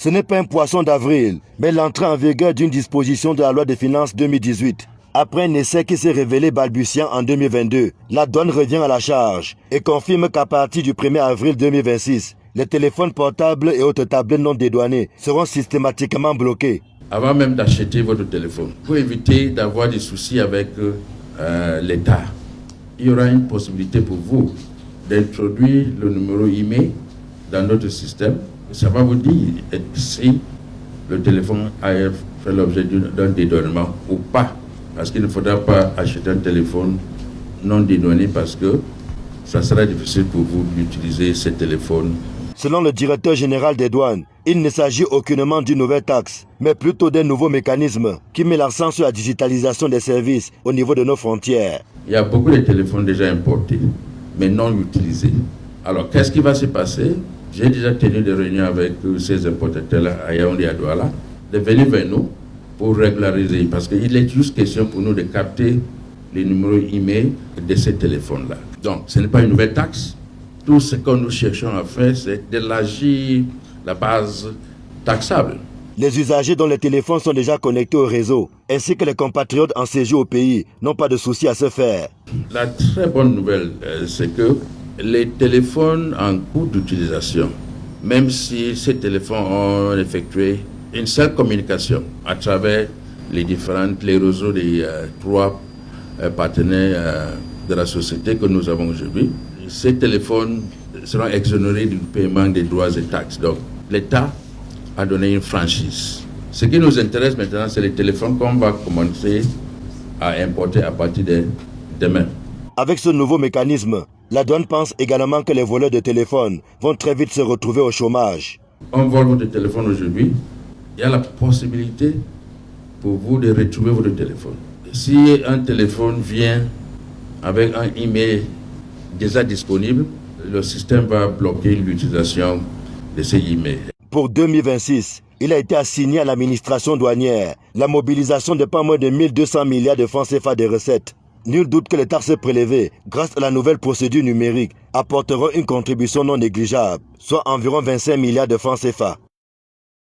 Ce n'est pas un poisson d'avril, mais l'entrée en vigueur d'une disposition de la loi des finances 2018. Après un essai qui s'est révélé balbutiant en 2022, la douane revient à la charge et confirme qu'à partir du 1er avril 2026, les téléphones portables et autres tablettes non dédouanés seront systématiquement bloqués. Avant même d'acheter votre téléphone, pour éviter d'avoir des soucis avec l'État, il y aura une possibilité pour vous d'introduire le numéro IMEI dans notre système. Ça va vous dire si le téléphone a fait l'objet d'un dédouanement ou pas. Parce qu'il ne faudra pas acheter un téléphone non dédouané parce que ça sera difficile pour vous d'utiliser ce téléphone. Selon le directeur général des douanes, il ne s'agit aucunement d'une nouvelle taxe, mais plutôt d'un nouveau mécanisme qui met l'accent sur la digitalisation des services au niveau de nos frontières. Il y a beaucoup de téléphones déjà importés, mais non utilisés. Alors, qu'est-ce qui va se passer? J'ai déjà tenu des réunions avec ces importateurs-là à Yaoundé et à Douala, de venir vers nous pour régulariser, parce qu'il est juste question pour nous de capter les numéros IMEI de ces téléphones-là. Donc, ce n'est pas une nouvelle taxe. Tout ce que nous cherchons à faire, c'est d'élargir la base taxable. Les usagers dont les téléphones sont déjà connectés au réseau, ainsi que les compatriotes en séjour au pays, n'ont pas de souci à se faire. La très bonne nouvelle, c'est que les téléphones en cours d'utilisation, même si ces téléphones ont effectué une seule communication à travers les réseaux des trois partenaires de la société que nous avons aujourd'hui, ces téléphones seront exonérés du paiement des droits et taxes. Donc, l'État a donné une franchise. Ce qui nous intéresse maintenant, c'est les téléphones qu'on va commencer à importer à partir de demain. Avec ce nouveau mécanisme, la douane pense également que les voleurs de téléphone vont très vite se retrouver au chômage. On vole votre téléphone aujourd'hui, il y a la possibilité pour vous de retrouver votre téléphone. Si un téléphone vient avec un email déjà disponible, le système va bloquer l'utilisation de ces emails. Pour 2026, il a été assigné à l'administration douanière la mobilisation de pas moins de 1200 milliards de francs CFA de recettes. Nul doute que les taxes prélevées, grâce à la nouvelle procédure numérique, apporteront une contribution non négligeable, soit environ 25 milliards de francs CFA.